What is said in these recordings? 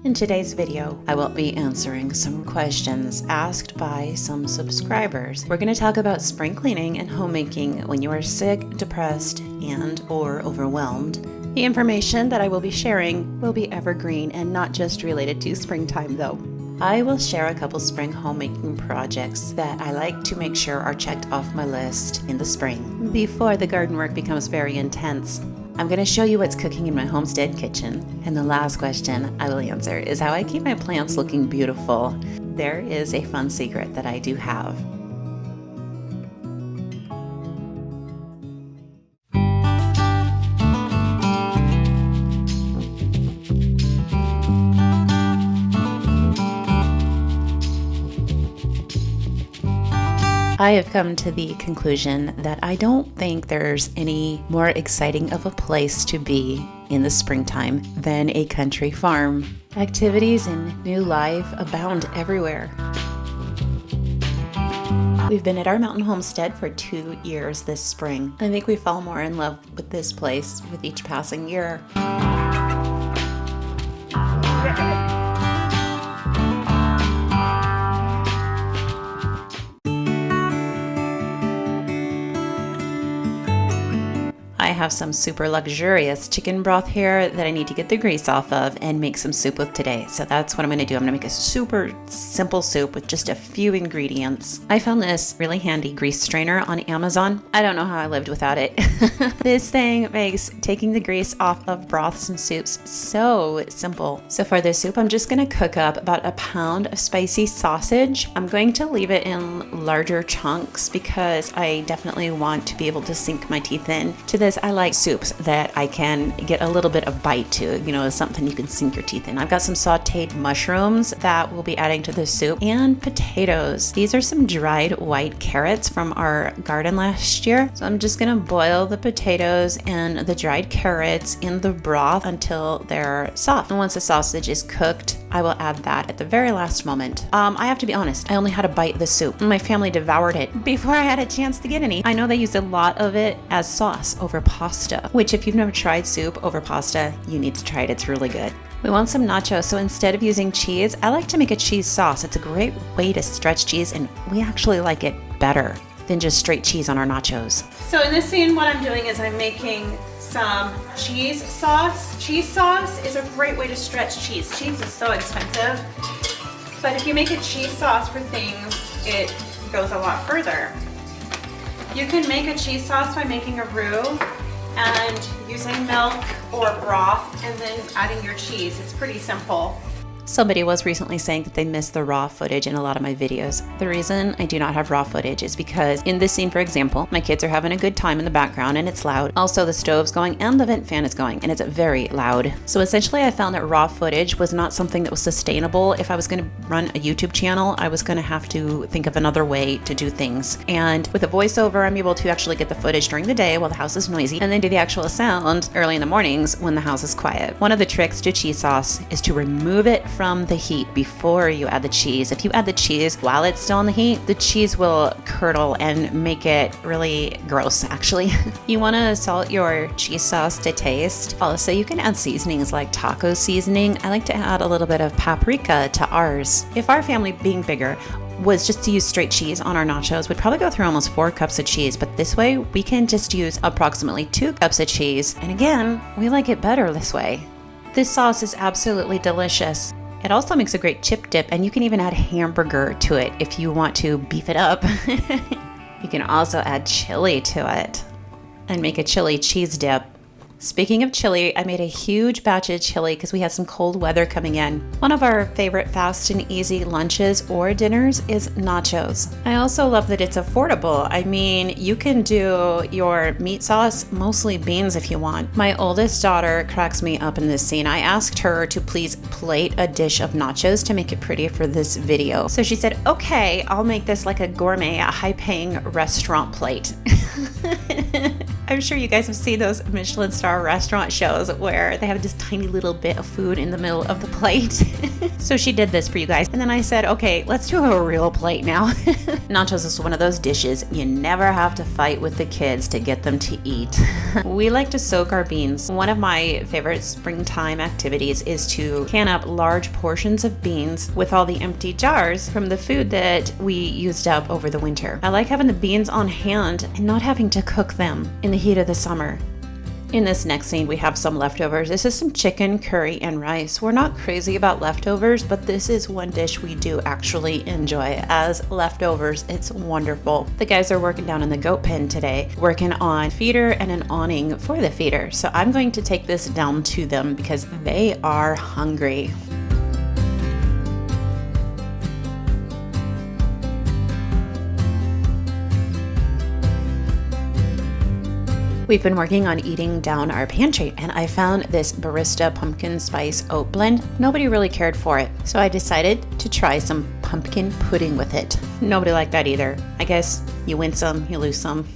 In today's video, I will be answering some questions asked by some subscribers. We're going to talk about spring cleaning and homemaking when you are sick, depressed, and/or overwhelmed. The information that I will be sharing will be evergreen and not just related to springtime though. I will share a couple spring homemaking projects that I like to make sure are checked off my list in the spring before the garden work becomes very intense. I'm going to show you what's cooking in my homestead kitchen. And the last question I will answer is how I keep my plants looking beautiful. There is a fun secret that I do have. I have come to the conclusion that I don't think there's any more exciting of a place to be in the springtime than a country farm. Activities and new life abound everywhere. We've been at our mountain homestead for 2 years this spring. I think we fall more in love with this place with each passing year. I have some super luxurious chicken broth here that I need to get the grease off of and make some soup with today. So that's what I'm going to do. I'm going to make a super simple soup with just a few ingredients. I found this really handy grease strainer on Amazon. I don't know how I lived without it. This thing makes taking the grease off of broths and soups so simple. So for this soup, I'm just going to cook up about a pound of spicy sausage. I'm going to leave it in larger chunks because I definitely want to be able to sink my teeth in to this. I like soups that I can get a little bit of bite to, something you can sink your teeth in. I've got some sauteed mushrooms that we'll be adding to the soup and potatoes. These are some dried white carrots from our garden last year. So I'm just gonna boil the potatoes and the dried carrots in the broth until they're soft. And once the sausage is cooked, I will add that at the very last moment. I have to be honest, I only had a bite of the soup. My family devoured it before I had a chance to get any. I know they use a lot of it as sauce over pasta, which if you've never tried soup over pasta, you need to try it. It's really good. We want some nachos, so instead of using cheese, I like to make a cheese sauce. It's a great way to stretch cheese, and we actually like it better than just straight cheese on our nachos. So in this scene, what I'm doing is I'm making some cheese sauce. Cheese sauce is a great way to stretch cheese. Cheese is so expensive, but if you make a cheese sauce for things, it goes a lot further. You can make a cheese sauce by making a roux and using milk or broth and then adding your cheese. It's pretty simple. Somebody was recently saying that they missed the raw footage in a lot of my videos. The reason I do not have raw footage is because in this scene, for example, my kids are having a good time in the background and it's loud. Also, the stove's going and the vent fan is going and it's very loud. So essentially, I found that raw footage was not something that was sustainable. If I was going to run a YouTube channel, I was going to have to think of another way to do things. And with a voiceover, I'm able to actually get the footage during the day while the house is noisy and then do the actual sound early in the mornings when the house is quiet. One of the tricks to cheese sauce is to remove it from the heat before you add the cheese. If you add the cheese while it's still in the heat, the cheese will curdle and make it really gross, actually. You want to salt your cheese sauce to taste. Also, you can add seasonings like taco seasoning. I like to add a little bit of paprika to ours. If our family, being bigger, was just to use straight cheese on our nachos, we'd probably go through almost 4 cups of cheese, but this way we can just use approximately 2 cups of cheese. And again, we like it better this way. This sauce is absolutely delicious. It also makes a great chip dip, and you can even add hamburger to it if you want to beef it up. You can also add chili to it and make a chili cheese dip. Speaking of chili, I made a huge batch of chili because we had some cold weather coming in. One of our favorite fast and easy lunches or dinners is nachos. I also love that it's affordable. I mean, you can do your meat sauce, mostly beans if you want. My oldest daughter cracks me up in this scene. I asked her to please plate a dish of nachos to make it pretty for this video. So she said, okay, I'll make this like a gourmet, a high-paying restaurant plate. I'm sure you guys have seen those Michelin star restaurant shows where they have this tiny little bit of food in the middle of the plate. So she did this for you guys. And then I said, okay, let's do a real plate now. Nachos is one of those dishes you never have to fight with the kids to get them to eat. We like to soak our beans. One of my favorite springtime activities is to can up large portions of beans with all the empty jars from the food that we used up over the winter. I like having the beans on hand and not having to cook them in the heat of the summer. In this next scene, we have some leftovers. This is some chicken, curry, and rice. We're not crazy about leftovers, but this is one dish we do actually enjoy as leftovers. It's wonderful. The guys are working down in the goat pen today, working on feeder and an awning for the feeder. So I'm going to take this down to them because they are hungry. We've been working on eating down our pantry, and I found this barista pumpkin spice oat blend. Nobody really cared for it, so I decided to try some pumpkin pudding with it. Nobody liked that either. I guess you win some, you lose some.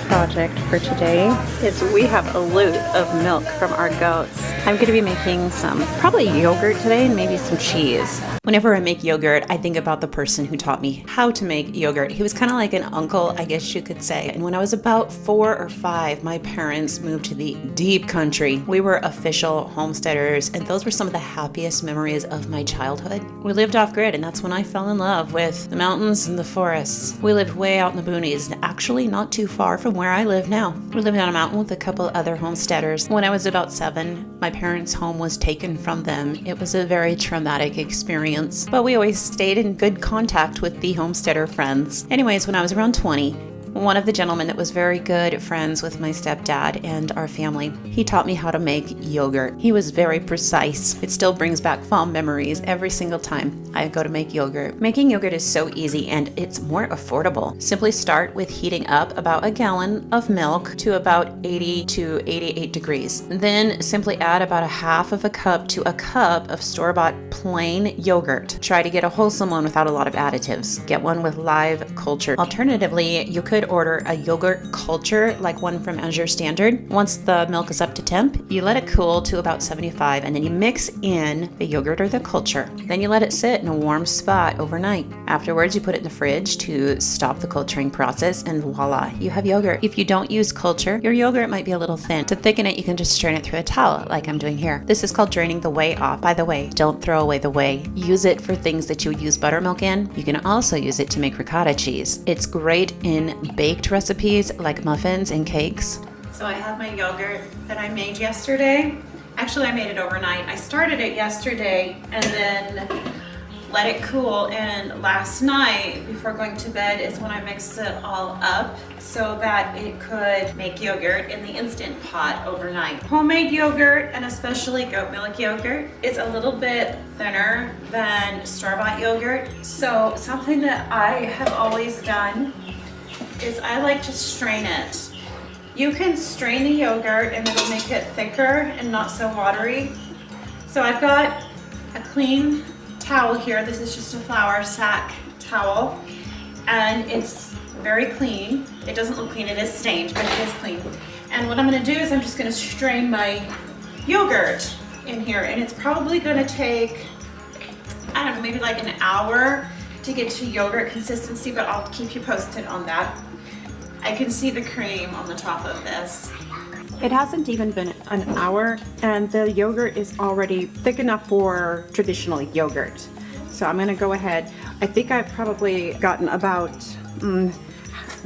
Project for today is we have a loot of milk from our goats. I'm going to be making some probably yogurt today and maybe some cheese. Whenever I make yogurt, I think about the person who taught me how to make yogurt. He was kind of like an uncle, I guess you could say. And when I was about 4 or 5, my parents moved to the deep country. We were official homesteaders, and those were some of the happiest memories of my childhood. We lived off grid, and that's when I fell in love with the mountains and the forests. We lived way out in the boonies, actually not too far from where I live now. We lived on a mountain with a couple other homesteaders. When I was about 7, my parents' home was taken from them. It was a very traumatic experience, but we always stayed in good contact with the homesteader friends. Anyways, when I was around 20, one of the gentlemen that was very good friends with my stepdad and our family, he taught me how to make yogurt. He was very precise. It still brings back fond memories every single time I go to make yogurt. Making yogurt is so easy and it's more affordable. Simply start with heating up about a gallon of milk to about 80 to 88 degrees. Then simply add about a half of a cup to a cup of store-bought plain yogurt. Try to get a wholesome one without a lot of additives. Get one with live culture. Alternatively, you could order a yogurt culture like one from Azure Standard. Once the milk is up to temp, you let it cool to about 75 and then you mix in the yogurt or the culture. Then you let it sit in a warm spot overnight. Afterwards, you put it in the fridge to stop the culturing process and voila, you have yogurt. If you don't use culture, your yogurt might be a little thin. To thicken it, you can just strain it through a towel like I'm doing here. This is called draining the whey off. By the way, don't throw away the whey. Use it for things that you would use buttermilk in. You can also use it to make ricotta cheese. It's great in baked recipes like muffins and cakes. So I have my yogurt that I made yesterday. Actually, I made it overnight. I started it yesterday and then let it cool, and last night before going to bed is when I mixed it all up so that it could make yogurt in the Instant Pot overnight. Homemade yogurt, and especially goat milk yogurt, is a little bit thinner than store-bought yogurt. So something that I have always done is I like to strain it. You can strain the yogurt and it'll make it thicker and not so watery. So I've got a clean towel here. This is just a flour sack towel and it's very clean. It doesn't look clean, it is stained, but it is clean. And what I'm gonna do is I'm just gonna strain my yogurt in here, and it's probably gonna take, I don't know, maybe like an hour to get to yogurt consistency, but I'll keep you posted on that. I can see the cream on the top of this. It hasn't even been an hour and the yogurt is already thick enough for traditional yogurt. So I'm gonna go ahead. I think I've probably gotten about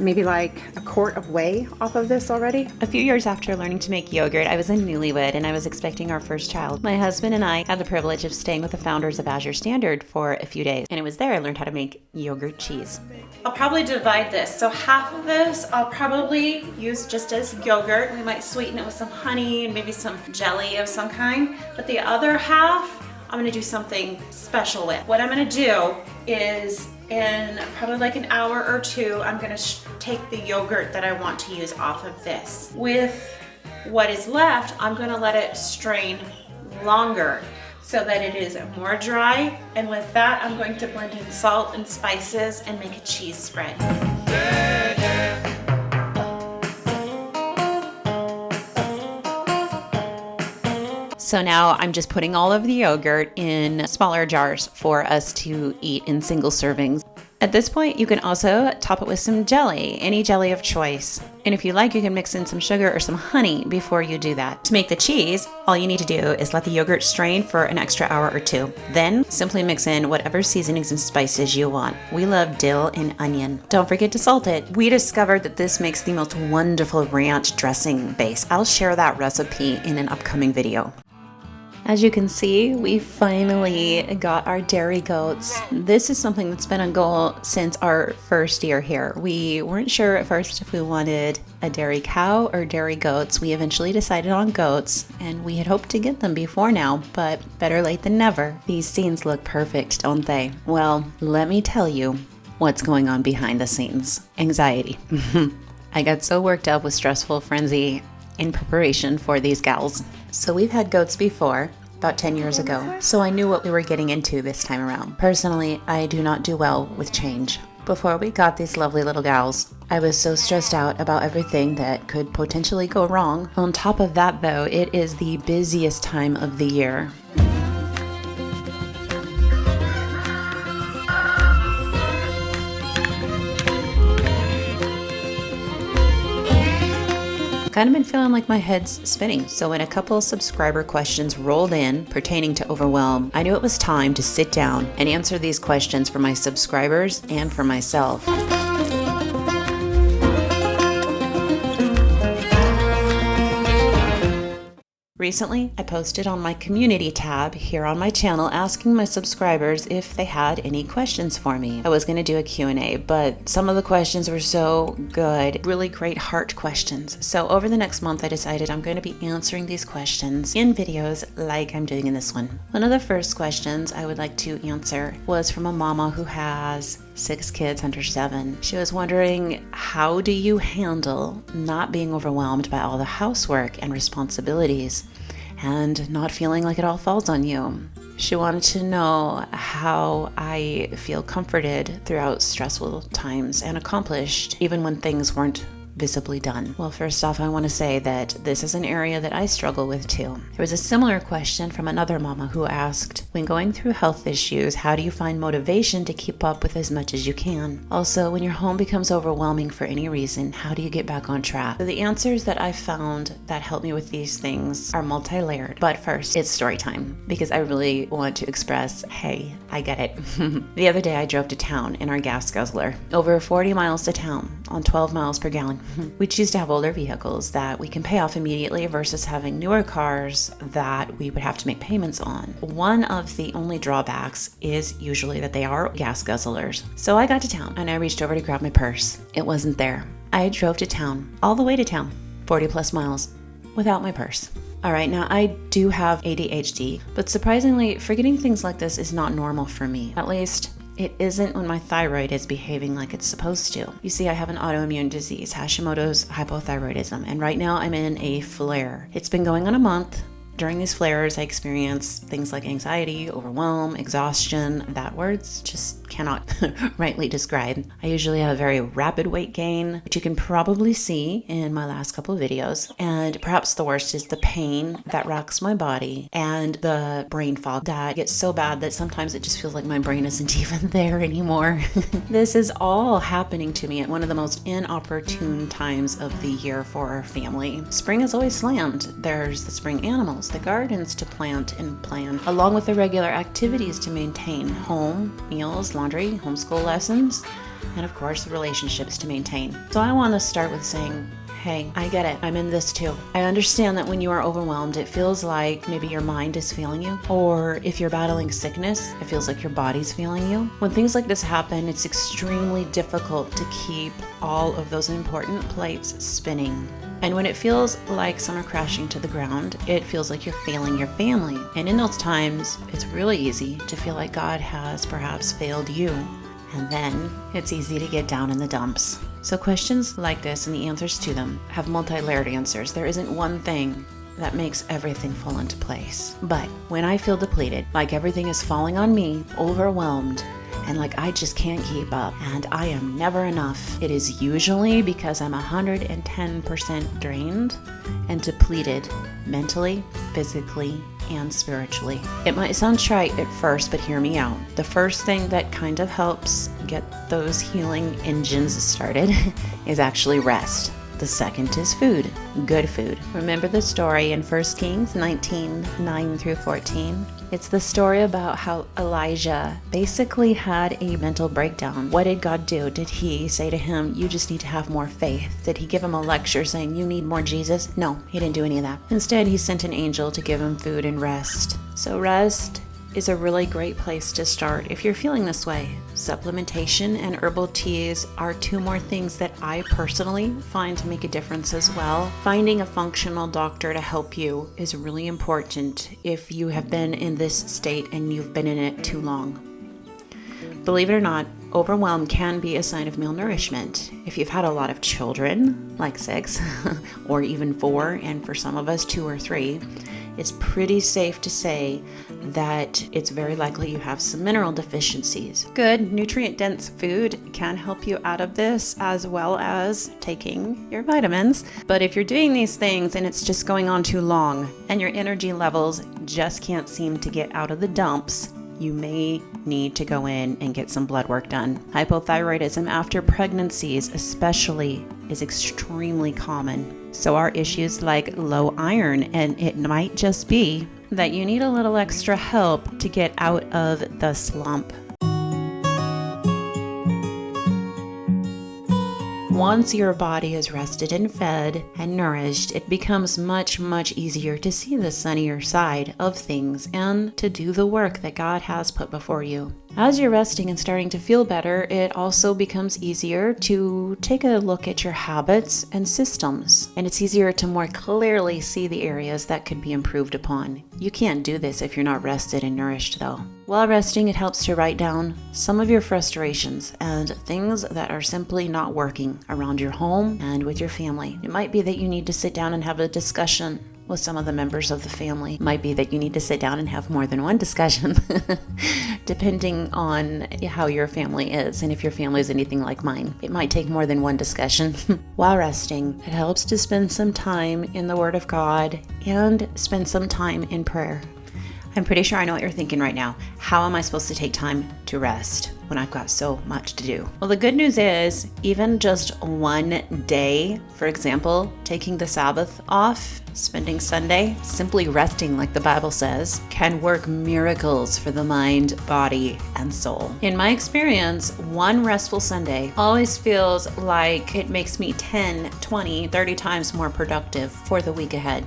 maybe like a quart of whey off of this already. A few years after learning to make yogurt, I was a newlywed and I was expecting our first child. My husband and I had the privilege of staying with the founders of Azure Standard for a few days, and it was there I learned how to make yogurt cheese. I'll probably divide this. So half of this I'll probably use just as yogurt. We might sweeten it with some honey and maybe some jelly of some kind, but the other half I'm gonna do something special with. What I'm gonna do is in probably like an hour or two, I'm gonna take the yogurt that I want to use off of this. With what is left, I'm gonna let it strain longer. so that it is more dry. And with that, I'm going to blend in salt and spices and make a cheese spread. So now I'm just putting all of the yogurt in smaller jars for us to eat in single servings. At this point, you can also top it with some jelly, any jelly of choice. And if you like, you can mix in some sugar or some honey before you do that. To make the cheese, all you need to do is let the yogurt strain for an extra hour or two. Then simply mix in whatever seasonings and spices you want. We love dill and onion. Don't forget to salt it. We discovered that this makes the most wonderful ranch dressing base. I'll share that recipe in an upcoming video. As you can see, we finally got our dairy goats. This is something that's been a goal since our first year here. We weren't sure at first if we wanted a dairy cow or dairy goats. We eventually decided on goats, and we had hoped to get them before now, but better late than never. These scenes look perfect, don't they? Well, let me tell you what's going on behind the scenes. Anxiety. I got so worked up with stressful frenzy in preparation for these gals. So we've had goats before, about 10 years ago, so I knew what we were getting into this time around. Personally, I do not do well with change. Before we got these lovely little gals, I was so stressed out about everything that could potentially go wrong. On top of that though, it is the busiest time of the year. Kind of been feeling like my head's spinning. So when a couple subscriber questions rolled in pertaining to Overwhelm, I knew it was time to sit down and answer these questions for my subscribers and for myself. Recently, I posted on my community tab here on my channel asking my subscribers if they had any questions for me. I was going to do a Q&A, but some of the questions were so good, really great heart questions. So over the next month, I decided I'm going to be answering these questions in videos like I'm doing in this one. One of the first questions I would like to answer was from a mama who has 6 kids under 7. She was wondering, how do you handle not being overwhelmed by all the housework and responsibilities and not feeling like it all falls on you? She wanted to know how I feel comforted throughout stressful times and accomplished even when things weren't visibly done. Well, first off, I want to say that this is an area that I struggle with too. There was a similar question from another mama who asked, when going through health issues, how do you find motivation to keep up with as much as you can? Also, when your home becomes overwhelming for any reason, how do you get back on track? So the answers that I found that help me with these things are multi-layered. But first, it's story time because I really want to express, hey, I get it. The other day I drove to town in our gas guzzler, over 40 miles to town on 12 miles per gallon. We choose to have older vehicles that we can pay off immediately versus having newer cars that we would have to make payments on. One of the only drawbacks is usually that they are gas guzzlers. So I got to town and I reached over to grab my purse. It wasn't there. I drove to town, all the way to town, 40 plus miles, without my purse. All right, now I do have ADHD, but surprisingly, forgetting things like this is not normal for me. At least, it isn't when my thyroid is behaving like it's supposed to. You see, I have an autoimmune disease, Hashimoto's hypothyroidism, and right now I'm in a flare. It's been going on a month. During these flares, I experience things like anxiety, overwhelm, exhaustion, that words just cannot rightly describe. I usually have a very rapid weight gain, which you can probably see in my last couple of videos. And perhaps the worst is the pain that racks my body and the brain fog that gets so bad that sometimes it just feels like my brain isn't even there anymore. This is all happening to me at one of the most inopportune times of the year for our family. Spring is always slammed. There's the spring animals, the gardens to plant and plan, along with the regular activities to maintain: home, meals, laundry, homeschool lessons, and of course the relationships to maintain. So I want to start with saying, hey, I get it. I'm in this too. I understand that when you are overwhelmed, it feels like maybe your mind is failing you, or if you're battling sickness, it feels like your body's failing you. When things like this happen, it's extremely difficult to keep all of those important plates spinning. And when it feels like some are crashing to the ground, it feels like you're failing your family. And in those times, it's really easy to feel like God has perhaps failed you. And then it's easy to get down in the dumps. So questions like this and the answers to them have multi-layered answers. There isn't one thing that makes everything fall into place. But when I feel depleted, like everything is falling on me, overwhelmed, and like I just can't keep up and I am never enough, it is usually because I'm 110% drained and depleted mentally, physically, and spiritually. It might sound trite at first, but hear me out. The first thing that kind of helps get those healing engines started is actually rest. The second is food, good food. Remember the story in 1 Kings 19, 9 through 14? It's the story about how Elijah basically had a mental breakdown. What did God do? Did he say to him, you just need to have more faith? Did he give him a lecture saying, you need more Jesus? No, he didn't do any of that. Instead, he sent an angel to give him food and rest. So rest is a really great place to start if you're feeling this way. Supplementation and herbal teas are two more things that I personally find to make a difference as well. Finding a functional doctor to help you is really important if you have been in this state and you've been in it too long. Believe it or not, overwhelm can be a sign of malnourishment. If you've had a lot of children, like 6 or even 4, and for some of us 2 or 3, it's pretty safe to say that it's very likely you have some mineral deficiencies. Good nutrient-dense food can help you out of this, as well as taking your vitamins. But if you're doing these things and it's just going on too long and your energy levels just can't seem to get out of the dumps, you may need to go in and get some blood work done. Hypothyroidism after pregnancies especially is extremely common. So are issues like low iron, and it might just be that you need a little extra help to get out of the slump. Once your body is rested and fed and nourished, it becomes much, much easier to see the sunnier side of things and to do the work that God has put before you. As you're resting and starting to feel better, it also becomes easier to take a look at your habits and systems, and it's easier to more clearly see the areas that could be improved upon. You can't do this if you're not rested and nourished, though. While resting, it helps to write down some of your frustrations and things that are simply not working around your home and with your family. It might be that you need to sit down and have a discussion with some of the members of the family. It might be that you need to sit down and have more than one discussion, depending on how your family is. And if your family is anything like mine, it might take more than one discussion. While resting, it helps to spend some time in the Word of God and spend some time in prayer. I'm pretty sure I know what you're thinking right now. How am I supposed to take time to rest when I've got so much to do? Well, the good news is even just one day, for example, taking the Sabbath off, spending Sunday, simply resting like the Bible says, can work miracles for the mind, body, and soul. In my experience, one restful Sunday always feels like it makes me 10, 20, 30 times more productive for the week ahead.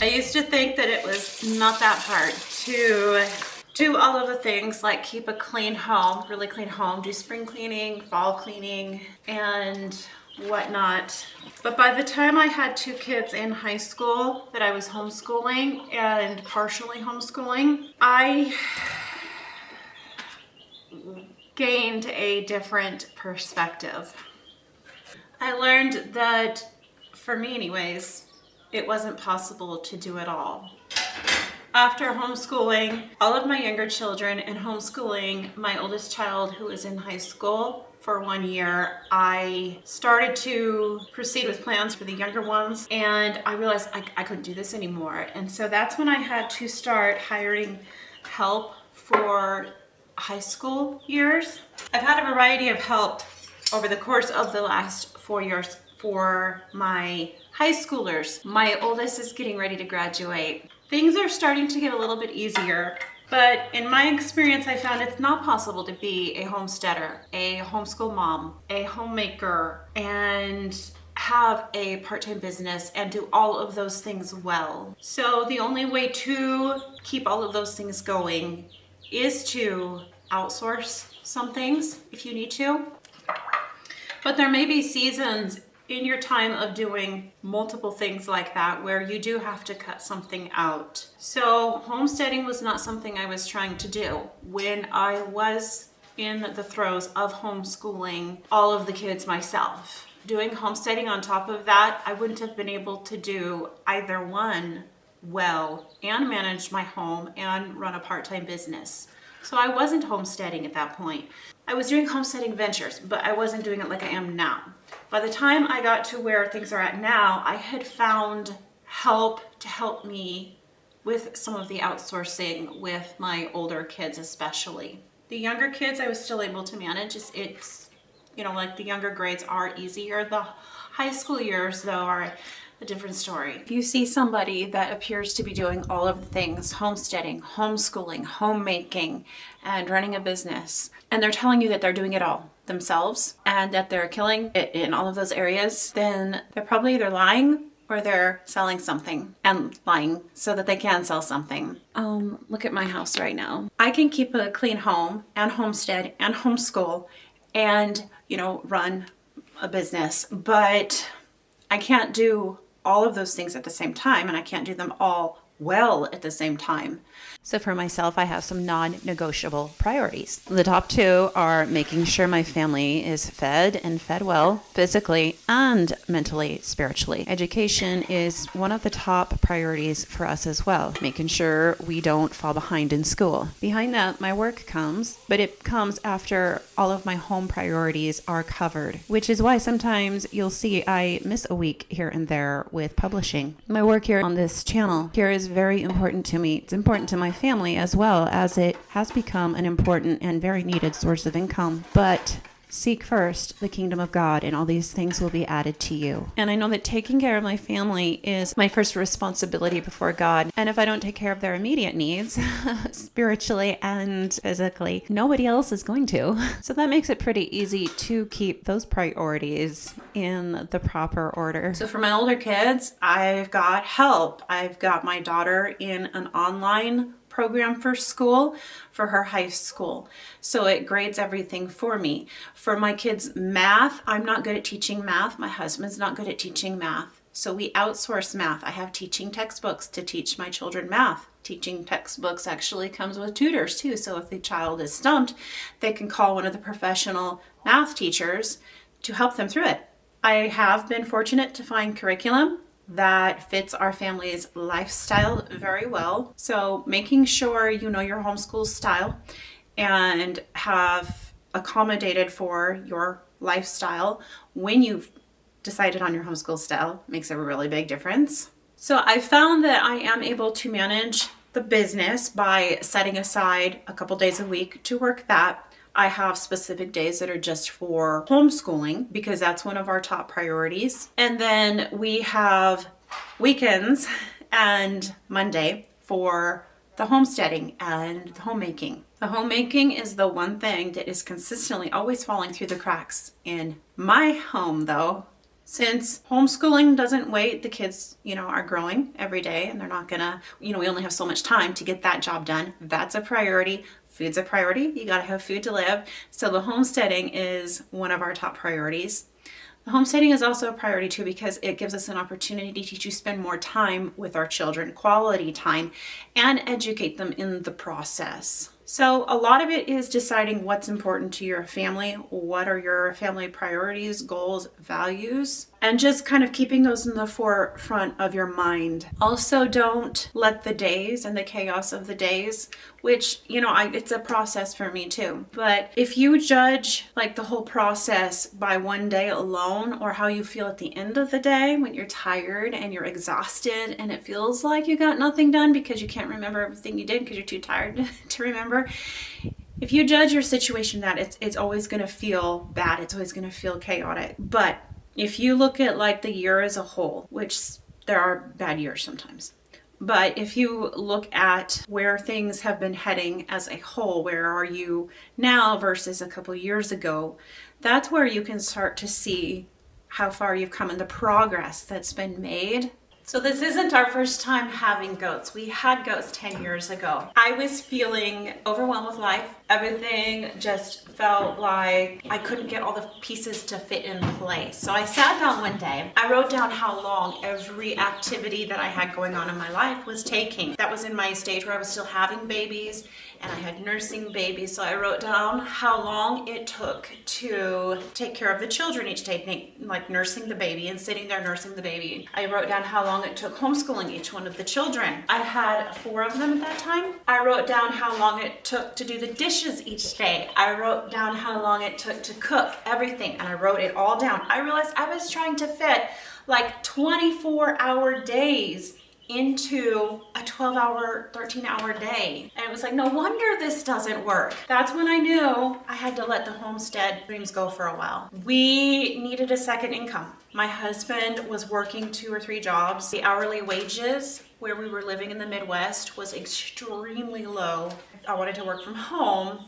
I used to think that it was not that hard to do all of the things like keep a clean home, really clean home, do spring cleaning, fall cleaning, and whatnot. But by the time I had 2 kids in high school that I was homeschooling and partially homeschooling, I gained a different perspective. I learned that, for me anyways, it wasn't possible to do it all. After homeschooling all of my younger children and homeschooling my oldest child who was in high school for 1 year, I started to proceed with plans for the younger ones, and I realized I couldn't do this anymore. And so that's when I had to start hiring help for high school years. I've had a variety of help over the course of the last 4 years for my high schoolers. My oldest is getting ready to graduate. Things are starting to get a little bit easier, but in my experience, I found it's not possible to be a homesteader, a homeschool mom, a homemaker, and have a part-time business and do all of those things well. So the only way to keep all of those things going is to outsource some things if you need to. But there may be seasons in your time of doing multiple things like that where you do have to cut something out. So homesteading was not something I was trying to do when I was in the throes of homeschooling all of the kids myself. doing homesteading on top of that, I wouldn't have been able to do either one well and manage my home and run a part-time business. So I wasn't homesteading at that point. I was doing homesteading ventures, but I wasn't doing it like I am now. By the time I got to where things are at now, I had found help to help me with some of the outsourcing with my older kids especially. The younger kids I was still able to manage. It's like the younger grades are easier. The high school years though are a different story. If you see somebody that appears to be doing all of the things, homesteading, homeschooling, homemaking, and running a business, and they're telling you that they're doing it all themselves and that they're killing it in all of those areas, then they're probably either lying or they're selling something and lying so that they can sell something. Look at my house right now. I can keep a clean home and homestead and homeschool and, run a business, but I can't do all of those things at the same time, and I can't do them all well at the same time. So for myself, I have some non-negotiable priorities. The top two are making sure my family is fed and fed well, physically and mentally, spiritually. Education is one of the top priorities for us as well, making sure we don't fall behind in school. Behind that, my work comes, but it comes after all of my home priorities are covered, which is why sometimes you'll see I miss a week here and there with publishing. My work here on this channel here is very important to me. It's important to my family as well, as it has become an important and very needed source of income. But seek first the kingdom of God, and all these things will be added to you. And I know that taking care of my family is my first responsibility before God. And if I don't take care of their immediate needs, spiritually and physically, nobody else is going to. So that makes it pretty easy to keep those priorities in the proper order. So for my older kids, I've got help. I've got my daughter in an online program for school for her high school. So it grades everything for me. For my kids' math, I'm not good at teaching math. My husband's not good at teaching math. So we outsource math. I have teaching textbooks to teach my children math. Teaching textbooks actually comes with tutors too. So if the child is stumped, they can call one of the professional math teachers to help them through it. I have been fortunate to find curriculum that fits our family's lifestyle very well. So making sure you know your homeschool style and have accommodated for your lifestyle when you've decided on your homeschool style makes a really big difference. So I found that I am able to manage the business by setting aside a couple days a week to work that. I have specific days that are just for homeschooling because that's one of our top priorities. And then we have weekends and Monday for the homesteading and the homemaking. The homemaking is the one thing that is consistently always falling through the cracks in my home though. Since homeschooling doesn't wait, the kids, are growing every day and they're not gonna, we only have so much time to get that job done. That's a priority. Food's a priority. You gotta have food to live. So the homesteading is one of our top priorities. The homesteading is also a priority too because it gives us an opportunity to spend more time with our children, quality time, and educate them in the process. So a lot of it is deciding what's important to your family, what are your family priorities, goals, values, and just kind of keeping those in the forefront of your mind. Also, don't let the days and the chaos of the days, which, it's a process for me too. But if you judge like the whole process by one day alone or how you feel at the end of the day when you're tired and you're exhausted and it feels like you got nothing done because you can't remember everything you did because you're too tired to remember. If you judge your situation that it's always going to feel bad, it's always going to feel chaotic. But if you look at like the year as a whole, which there are bad years sometimes, but if you look at where things have been heading as a whole, where are you now versus a couple years ago, that's where you can start to see how far you've come and the progress that's been made So this isn't our first time having goats. We had goats 10 years ago. I was feeling overwhelmed with life. Everything just felt like I couldn't get all the pieces to fit in place. So I sat down one day. I wrote down how long every activity that I had going on in my life was taking. That was in my stage where I was still having babies and I had nursing babies. So I wrote down how long it took to take care of the children each day, like nursing the baby and sitting there nursing the baby. I wrote down how long it took homeschooling each one of the children. I had 4 of them at that time. I wrote down how long it took to do the dishes each day. I wrote down how long it took to cook everything, and I wrote it all down. I realized I was trying to fit like 24-hour days into a 12-hour, 13-hour day. And it was like, no wonder this doesn't work. That's when I knew I had to let the homestead dreams go for a while. We needed a second income. My husband was working 2 or 3 jobs. The hourly wages where we were living in the Midwest was extremely low. I wanted to work from home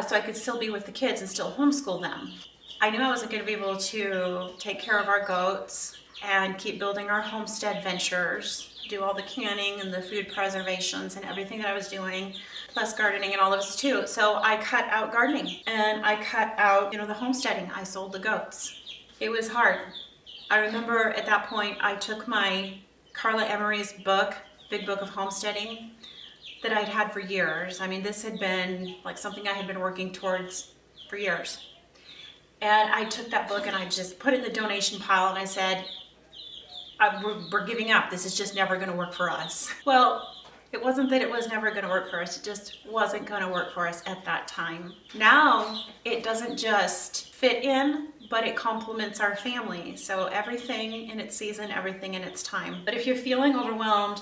so I could still be with the kids and still homeschool them. I knew I wasn't going to be able to take care of our goats and keep building our homestead ventures, do all the canning and the food preservations and everything that I was doing, plus gardening and all of this too. So I cut out gardening and I cut out, the homesteading. I sold the goats. It was hard. I remember at that point, I took my Carla Emery's book, Big Book of Homesteading, that I'd had for years. I mean, this had been like something I had been working towards for years. And I took that book and I just put it in the donation pile and I said, we're giving up. This is just never going to work for us. Well, it wasn't that it was never going to work for us. It just wasn't going to work for us at that time. Now, it doesn't just fit in, but it complements our family. So everything in its season, everything in its time. But if you're feeling overwhelmed,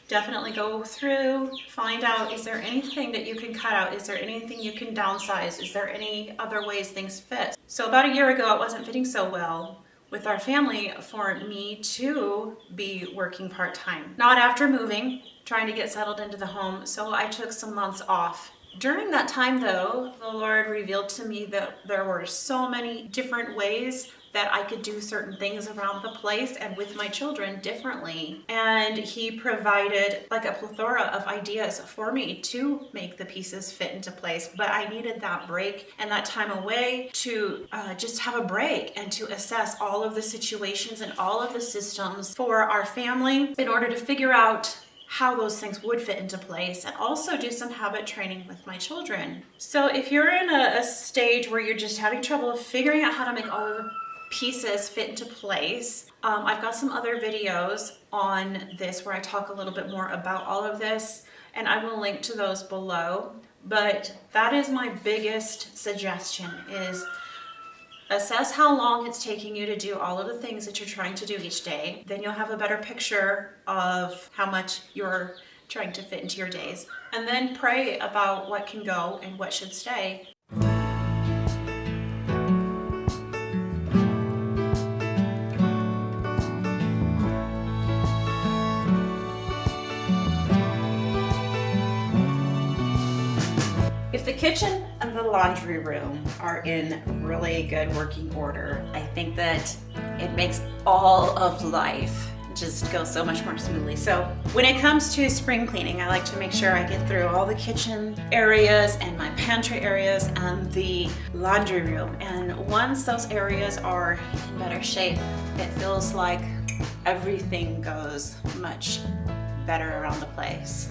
definitely go through, find out, is there anything that you can cut out? Is there anything you can downsize? Is there any other ways things fit? So about a year ago, it wasn't fitting so well with our family for me to be working part-time. Not after moving, trying to get settled into the home, so I took some months off. During that time though, the Lord revealed to me that there were so many different ways that I could do certain things around the place and with my children differently. And He provided like a plethora of ideas for me to make the pieces fit into place. But I needed that break and that time away to just have a break and to assess all of the situations and all of the systems for our family in order to figure out how those things would fit into place and also do some habit training with my children. So if you're in a stage where you're just having trouble figuring out how to make all of the pieces fit into place, I've got some other videos on this where I talk a little bit more about all of this, and I will link to those below. But that is my biggest suggestion, is assess how long it's taking you to do all of the things that you're trying to do each day. Then you'll have a better picture of how much you're trying to fit into your days. And then pray about what can go and what should stay. If the kitchen and the laundry room are in really good working order, I think that it makes all of life just go so much more smoothly. So when it comes to spring cleaning, I like to make sure I get through all the kitchen areas and my pantry areas and the laundry room. And once those areas are in better shape, it feels like everything goes much better around the place.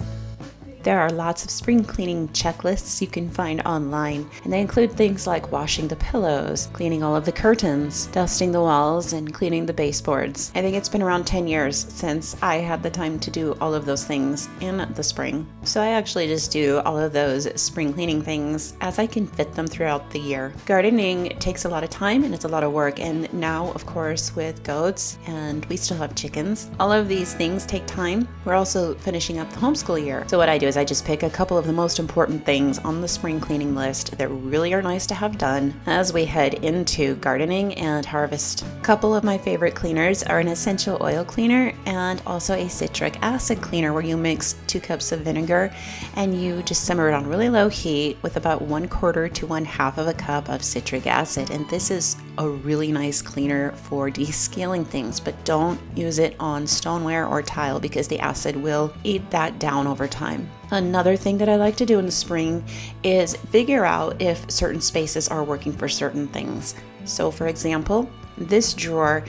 There are lots of spring cleaning checklists you can find online, and they include things like washing the pillows, cleaning all of the curtains, dusting the walls, and cleaning the baseboards. I think it's been around 10 years since I had the time to do all of those things in the spring. So I actually just do all of those spring cleaning things as I can fit them throughout the year. Gardening takes a lot of time and it's a lot of work, and now, of course, with goats and we still have chickens, all of these things take time. We're also finishing up the homeschool year. So what I do is is I just pick a couple of the most important things on the spring cleaning list that really are nice to have done as we head into gardening and harvest. A couple of my favorite cleaners are an essential oil cleaner and also a citric acid cleaner, where you mix 2 cups of vinegar and you just simmer it on really low heat with about 1/4 to 1/2 of a cup of citric acid. And this is a really nice cleaner for descaling things, but don't use it on stoneware or tile because the acid will eat that down over time. Another thing that I like to do in the spring is figure out if certain spaces are working for certain things. So for example, this drawer,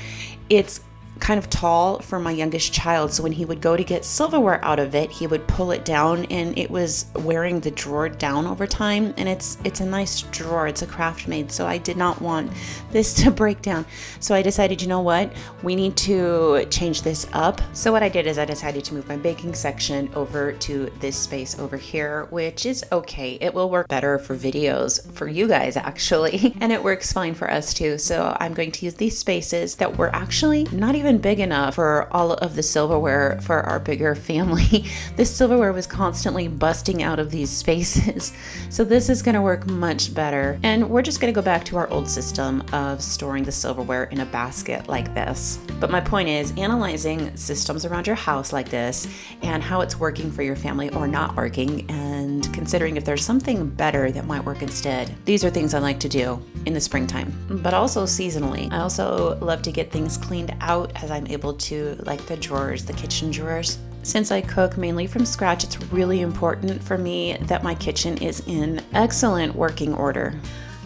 it's kind of tall for my youngest child, so when he would go to get silverware out of it, he would pull it down and it was wearing the drawer down over time. And it's a nice drawer, it's a craft made, so I did not want this to break down. So I decided, you know what, we need to change this up. So what I did is I decided to move my baking section over to this space over here, which is okay. It will work better for videos for you guys actually, and it works fine for us too. So I'm going to use these spaces that were actually not even big enough for all of the silverware for our bigger family. This silverware was constantly busting out of these spaces. So this is going to work much better. And we're just going to go back to our old system of storing the silverware in a basket like this. But my point is analyzing systems around your house like this and how it's working for your family or not working, and considering if there's something better that might work instead. These are things I like to do in the springtime, but also seasonally. I also love to get things cleaned out as I'm able to, like the drawers, the kitchen drawers. Since I cook mainly from scratch, it's really important for me that my kitchen is in excellent working order.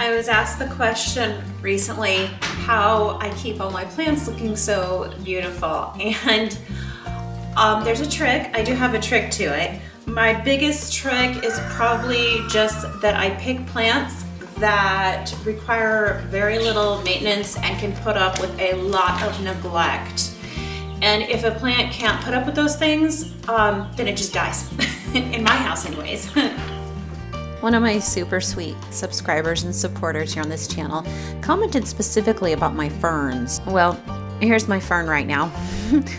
I was asked the question recently how I keep all my plants looking so beautiful, and there's a trick. I do have a trick to it. My biggest trick is probably just that I pick plants that require very little maintenance and can put up with a lot of neglect. And if a plant can't put up with those things, then it just dies. In my house anyways. One of my super sweet subscribers and supporters here on this channel commented specifically about my ferns. Well, here's my fern right now.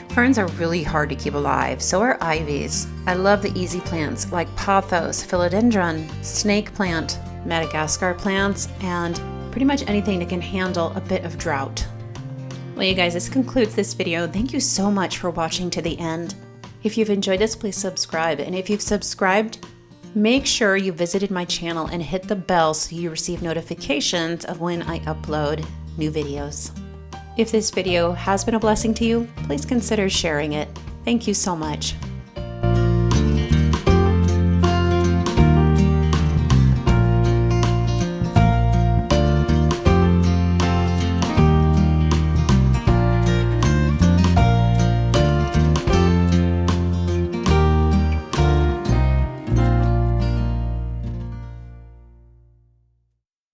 Ferns are really hard to keep alive, so are ivies. I love the easy plants like pothos, philodendron, snake plant, Madagascar plants, and pretty much anything that can handle a bit of drought. Well, you guys, this concludes this video. Thank you so much for watching to the end. If you've enjoyed this, please subscribe. And if you've subscribed, make sure you visited my channel and hit the bell so you receive notifications of when I upload new videos. If this video has been a blessing to you, please consider sharing it. Thank you so much.